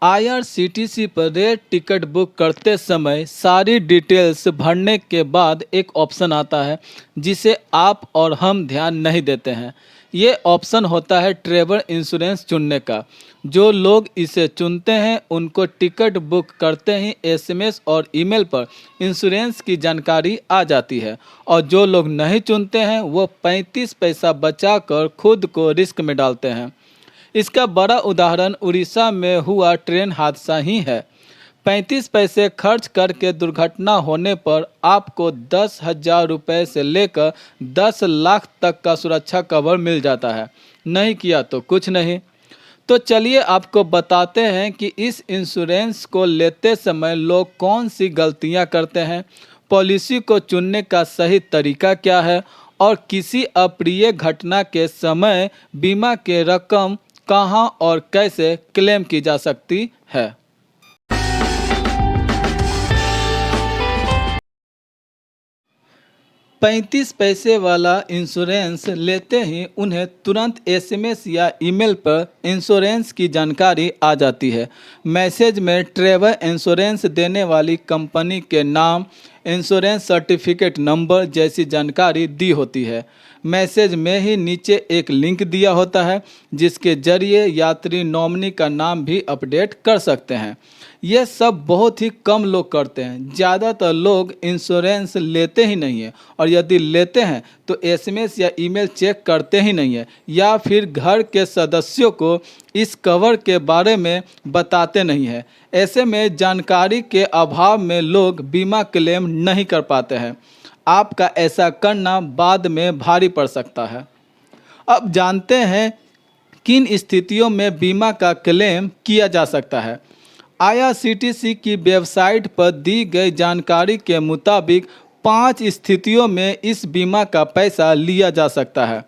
IRCTC पर rail ticket book करते समय सारी डिटेल्स भरने के बाद एक ऑप्शन आता है जिसे आप और हम ध्यान नहीं देते हैं। ये ऑप्शन होता है ट्रैवल इंश्योरेंस चुनने का। जो लोग इसे चुनते हैं उनको टिकट बुक करते ही एसएमएस और ईमेल पर इंश्योरेंस की जानकारी आ जाती है, और जो लोग नहीं चुनते हैं वो 35 पैसा बचाकर खुद को रिस्क में डालते हैं। इसका बड़ा उदाहरण उड़ीसा में हुआ ट्रेन हादसा ही है। 35 पैसे खर्च करके दुर्घटना होने पर आपको 10,000 रुपये से लेकर 10 लाख तक का सुरक्षा कवर मिल जाता है। नहीं किया तो कुछ नहीं। तो चलिए आपको बताते हैं कि इस इंश्योरेंस को लेते समय लोग कौन सी गलतियां करते हैं, पॉलिसी को चुनने का सही तरीका क्या है, और किसी अप्रिय घटना के समय बीमा के रकम कहां और कैसे क्लेम की जा सकती है। 35 पैसे वाला इंश्योरेंस लेते ही उन्हें तुरंत एसएमएस या ईमेल पर इंश्योरेंस की जानकारी आ जाती है। मैसेज में ट्रैवल इंश्योरेंस देने वाली कंपनी के नाम, इंश्योरेंस सर्टिफिकेट नंबर जैसी जानकारी दी होती है। मैसेज में ही नीचे एक लिंक दिया होता है जिसके जरिए यात्री नॉमिनी का नाम भी अपडेट कर सकते हैं। यह सब बहुत ही कम लोग करते हैं। ज़्यादातर लोग इंश्योरेंस लेते ही नहीं है, और यदि लेते हैं तो एसएमएस या ईमेल चेक करते ही नहीं है, या फिर घर के सदस्यों को इस कवर के बारे में बताते नहीं है। ऐसे में जानकारी के अभाव में लोग बीमा क्लेम नहीं कर पाते हैं। आपका ऐसा करना बाद में भारी पड़ सकता है। अब जानते हैं किन स्थितियों में बीमा का क्लेम किया जा सकता है। आईआरसीटीसी की वेबसाइट पर दी गई जानकारी के मुताबिक 5 स्थितियों में इस बीमा का पैसा लिया जा सकता है।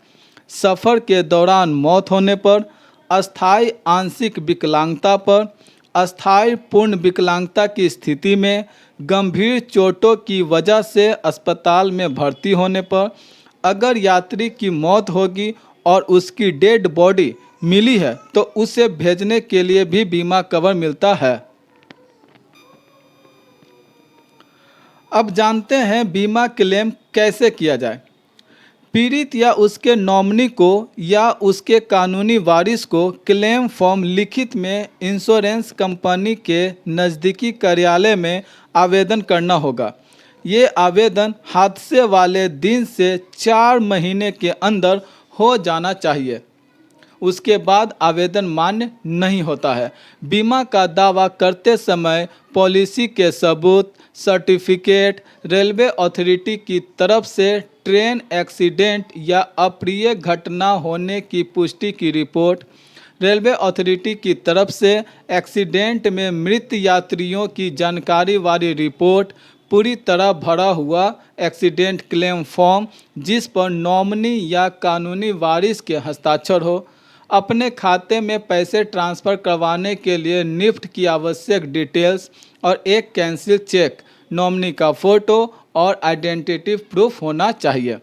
सफ़र के दौरान मौत होने पर, अस्थायी आंशिक विकलांगता पर, अस्थायी पूर्ण विकलांगता की स्थिति में, गंभीर चोटों की वजह से अस्पताल में भर्ती होने पर, अगर यात्री की मौत होगी और उसकी डेड बॉडी मिली है तो उसे भेजने के लिए भी बीमा कवर मिलता है। अब जानते हैं बीमा क्लेम कैसे किया जाए। पीड़ित या उसके नॉमिनी को या उसके कानूनी वारिस को क्लेम फॉर्म लिखित में इंश्योरेंस कंपनी के नज़दीकी कार्यालय में आवेदन करना होगा। ये आवेदन हादसे वाले दिन से 4 महीने के अंदर हो जाना चाहिए। उसके बाद आवेदन मान्य नहीं होता है। बीमा का दावा करते समय पॉलिसी के सबूत, सर्टिफिकेट, रेलवे अथॉरिटी की तरफ से ट्रेन एक्सीडेंट या अप्रिय घटना होने की पुष्टि की रिपोर्ट, रेलवे अथॉरिटी की तरफ से एक्सीडेंट में मृत यात्रियों की जानकारी वाली रिपोर्ट, पूरी तरह भरा हुआ एक्सीडेंट क्लेम फॉर्म जिस पर नॉमिनी या कानूनी वारिस के हस्ताक्षर हो, अपने खाते में पैसे ट्रांसफ़र करवाने के लिए निफ्ट की आवश्यक डिटेल्स और एक कैंसिल चेक, नॉमिनी का फ़ोटो और आइडेंटिटी प्रूफ होना चाहिए।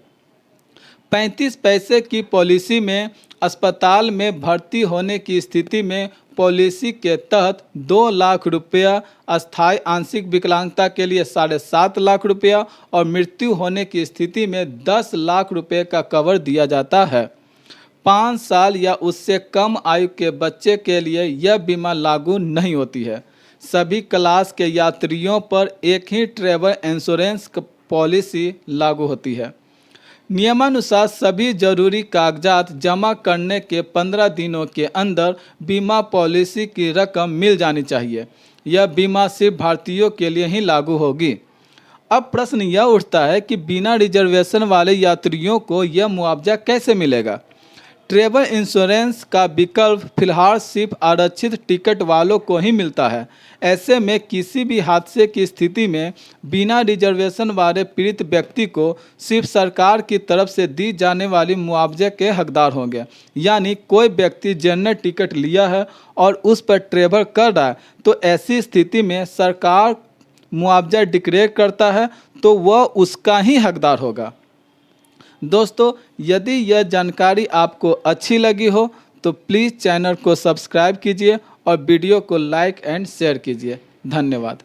35 पैसे की पॉलिसी में अस्पताल में भर्ती होने की स्थिति में पॉलिसी के तहत 2 लाख रुपया, अस्थायी आंशिक विकलांगता के लिए 7.5 लाख रुपया और मृत्यु होने की स्थिति में 10 लाख रुपये का कवर दिया जाता है। 5 साल या उससे कम आयु के बच्चे के लिए यह बीमा लागू नहीं होती है। सभी क्लास के यात्रियों पर एक ही ट्रैवल इंश्योरेंस पॉलिसी लागू होती है। नियमानुसार सभी जरूरी कागजात जमा करने के 15 दिनों के अंदर बीमा पॉलिसी की रकम मिल जानी चाहिए। यह बीमा सिर्फ भारतीयों के लिए ही लागू होगी। अब प्रश्न यह उठता है कि बिना रिजर्वेशन वाले यात्रियों को यह मुआवजा कैसे मिलेगा। ट्रैवल इंश्योरेंस का विकल्प फिलहाल सिर्फ आरक्षित टिकट वालों को ही मिलता है। ऐसे में किसी भी हादसे की स्थिति में बिना रिजर्वेशन वाले पीड़ित व्यक्ति को सिर्फ सरकार की तरफ से दी जाने वाली मुआवजे के हकदार होंगे। यानी कोई व्यक्ति जनरल टिकट लिया है और उस पर ट्रैवल कर रहा है तो ऐसी स्थिति में सरकार मुआवजा डिक्लेयर करता है तो वह उसका ही हकदार होगा। दोस्तों, यदि यह जानकारी आपको अच्छी लगी हो तो प्लीज़ चैनल को सब्सक्राइब कीजिए और वीडियो को लाइक एंड शेयर कीजिए। धन्यवाद।